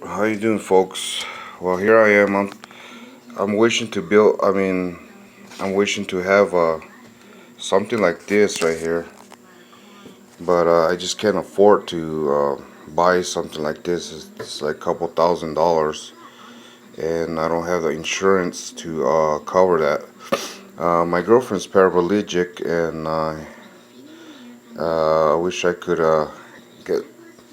How you doing, folks? Well, here I am. I'm wishing to build. I'm wishing to have something like this right here, but I just can't afford to buy something like this. It's like a couple $1,000s, and I don't have the insurance to cover that. My girlfriend's paraplegic, and I wish I could get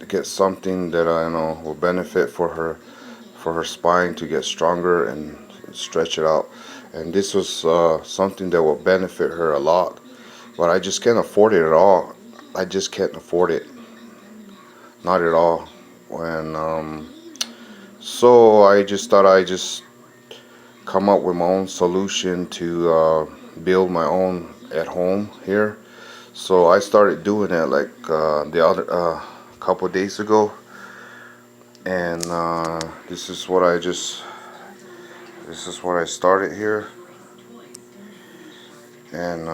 get something that I know will benefit for her spine to get stronger and stretch it out. And this was something that will benefit her a lot, but I just can't afford it at all. I just can't afford it, not at all. And so I just thought I just come up with my own solution to build my own at home here. So I started doing it like the other couple days ago, and this is what I started here, and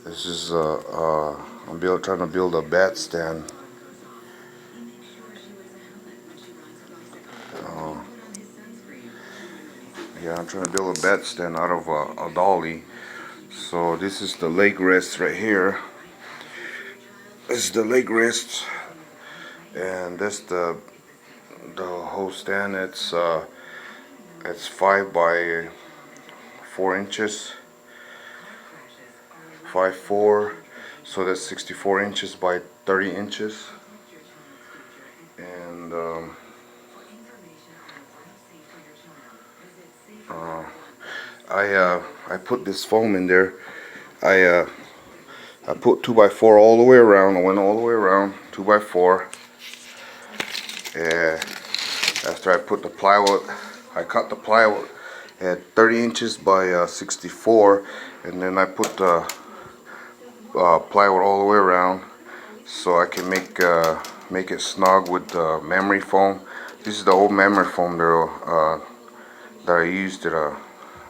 this is trying to build a bat stand. Uh, yeah, I'm trying to build a bat stand out of a dolly. So this is the leg rest right here. This is the leg rest, and that's the whole stand. It's 5 by 4 inches, 5'4", so that's 64 inches by 30 inches, and uh, I put this foam in there. I put 2x4 all the way around. I went all the way around 2x4. After I put the plywood, I cut the plywood at 30 inches by 64, and then I put the plywood all the way around so I can make it snug with the memory foam. This is the old memory foam that I used that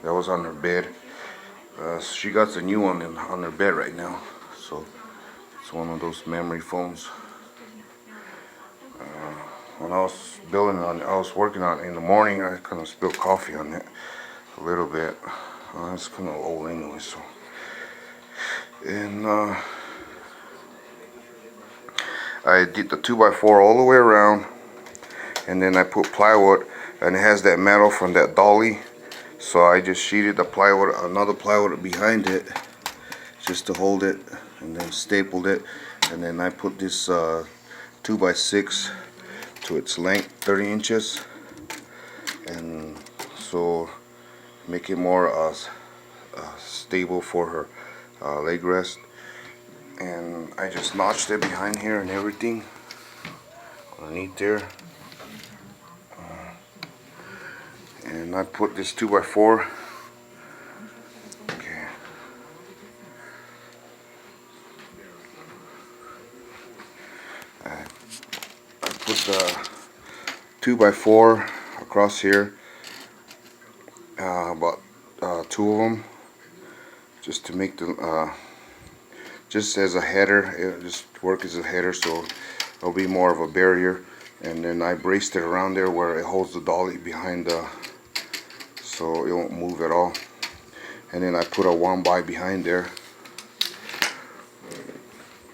was on her bed. She got the new one on her bed right now, so it's one of those memory foams. When I was building on, I was working on it in the morning. I kind of spilled coffee on it a little bit. It's kind of old anyway, so. And I did the 2x4 all the way around, and then I put plywood, and it has that metal from that dolly. So I just sheeted the plywood, another plywood behind it, just to hold it, and then stapled it, and then I put this 2x6 to its length, 30 inches, and so make it more stable for her leg rest. And I just notched it behind here and everything underneath there, and I put this 2x4. Okay. I put the 2x4 across here, about 2 of them, just to make the just as a header. It'll just work as a header, so it'll be more of a barrier. And then I braced it around there where it holds the dolly behind so it won't move at all. And then I put a 1x behind there.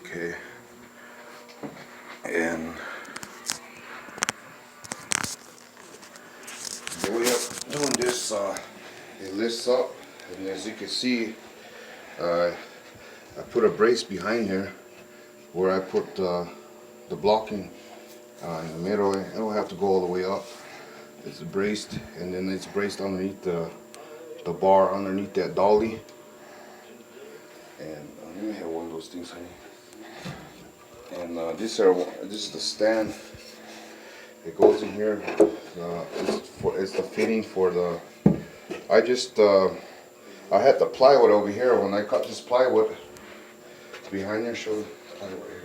Okay. And the way of doing this, it lifts up, and as you can see, I put a brace behind here where I put the blocking in the middle. I don't have to go all the way up. It's braced, and then it's braced underneath the bar underneath that dolly. And let me have one of those things, honey. And this is the stand. It goes in here. It's the fitting for the. I had the plywood over here. When I cut this plywood behind there, show the plywood here.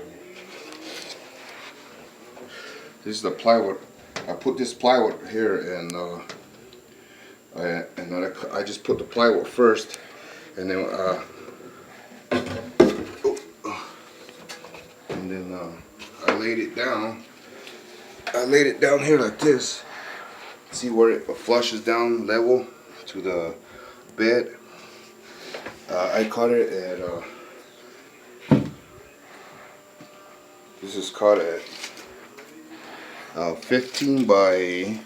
This is the plywood. I put this plywood here, and I just put the plywood first, and then and then I laid it down. I laid it down here like this. See where it flushes down level to the bed. I cut it at this is cut at 15 by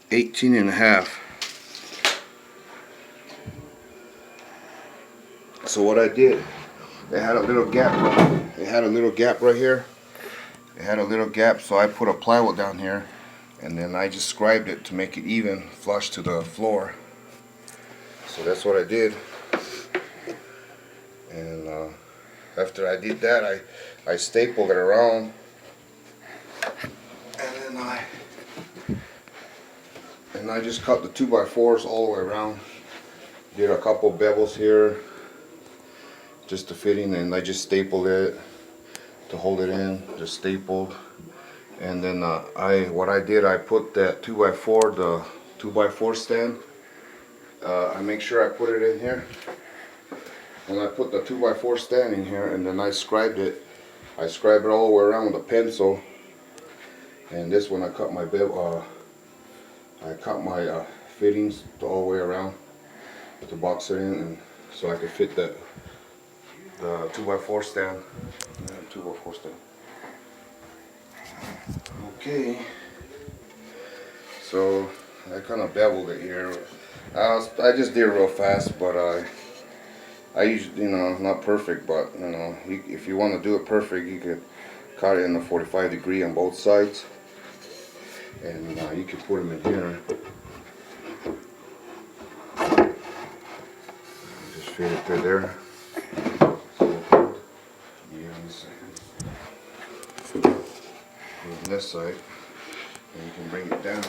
18 and a half. So what I did, it had a little gap. It had a little gap right here. It had a little gap, so I put a plywood down here, and then I just scribed it to make it even, flush to the floor. So that's what I did. And after I did that, I stapled it around, and then I just cut the 2x4s all the way around. Did a couple bevels here, just to fit in, and I just stapled it to hold it in. Just stapled, and then what I did, I put that 2x4, the 2x4 stand. I make sure I put it in here. And I put the 2x4 stand in here, and then I scribed it. I scribed it all the way around with a pencil. And this one I cut my fittings all the way around to box it in, and so I could fit the 2x4 stand. 2x4 stand. Okay. So I kind of beveled it here. I just did it real fast, but I usually, not perfect, but if you want to do it perfect, you could cut it in a 45 degree on both sides, and you can put them in here. Just fit it through there. Put it on this side, and you can bring it down.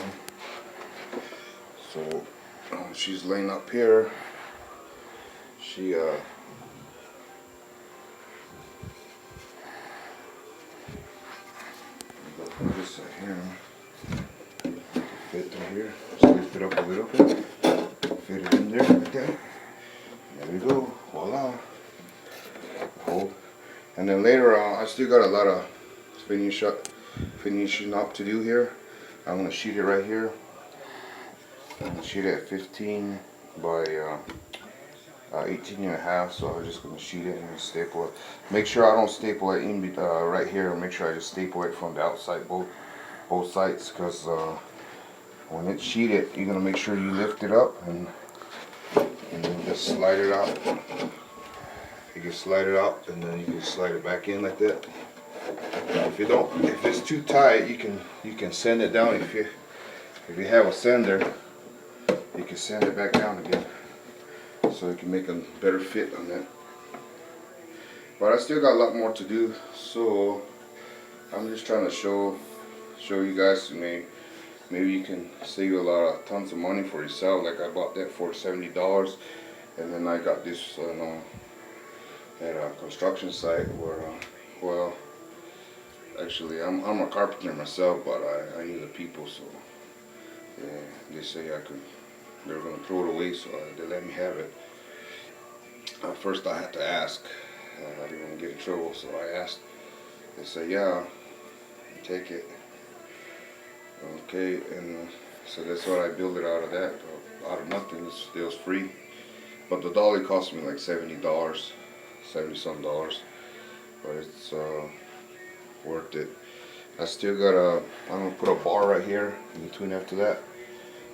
So she's laying up here. She put this side here. Fit through here. Just lift it up a little bit. Fit it in there like that. There we go. Voila. Hold. And then later on, I still got a lot of finishing up to do here. I'm gonna sheet it right here. I'm gonna sheet it at 15 by 18 and a half, so I'm just going to sheet it and staple it. Make sure I don't staple it in right here. Make sure I just staple it from the outside, both sides, because when it's sheeted, you're going to make sure you lift it up and then just slide it out. You can slide it out, and then you can slide it back in like that. If it's too tight, you can sand it down. If you have a sander, you can sand it back down again, so you can make a better fit on that. But I still got a lot more to do, so I'm just trying to show you guys. Maybe you can save tons of money for yourself. Like I bought that for $70, and then I got this at a construction site where well, actually I'm a carpenter myself, but I knew the people, so they say they were going to throw it away, so they let me have it. First I had to ask. I didn't want to get in trouble, so I asked. They said, yeah, take it. Okay, and so that's what I built it out of that. Out of nothing. It was free. But the dolly cost me like $70, 70-some dollars. But it's worth it. I still got I'm going to put a bar right here in between after that,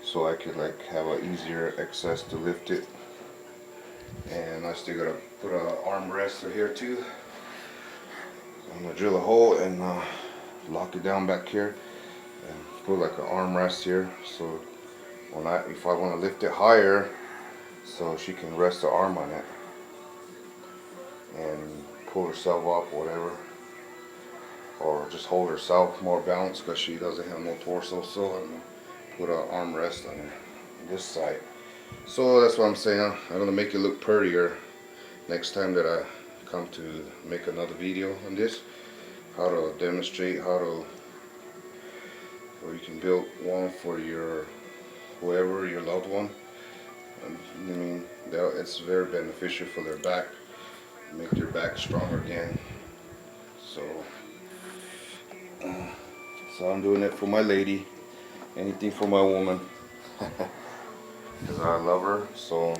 so I could have an easier access to lift it. And I still gotta put an armrest right here too. I'm gonna drill a hole and lock it down back here, and put like an armrest here, so if I want to lift it higher, so she can rest her arm on it and pull herself up, whatever, or just hold herself more balanced because she doesn't have no torso. So I'm gonna put an armrest on this side. So that's what I'm saying. I'm gonna make it look prettier next time that I come to make another video on this, how to demonstrate or you can build one for whoever, your loved one. I mean, it's very beneficial for their back. make your back strong again. So, so I'm doing it for my lady. Anything for my woman, because I love her. So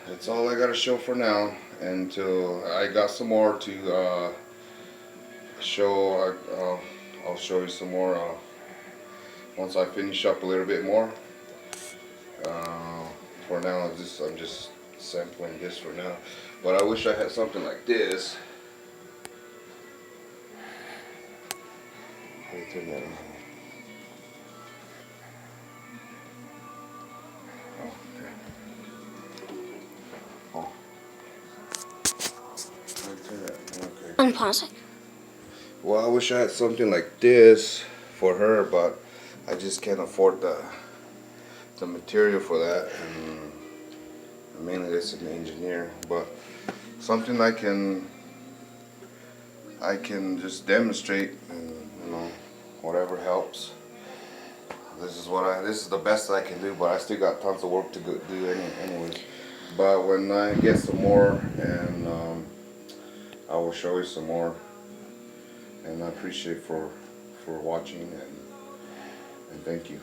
that's all I gotta show for now. Until I got some more to show, I'll show you some more once I finish up a little bit more. Uh, for now, I'm just sampling this for now. But I wish I had something like this. Let me turn that on. Oh, okay. Oh. Let me turn that. Okay. Unpause it. Well, I wish I had something like this for her, but I just can't afford the material for that. And mainly, this is an engineer, but something I can just demonstrate, and whatever helps. This is the best I can do, but I still got tons of work to do anyways. But when I get some more, and I will show you some more. And I appreciate for watching, and thank you.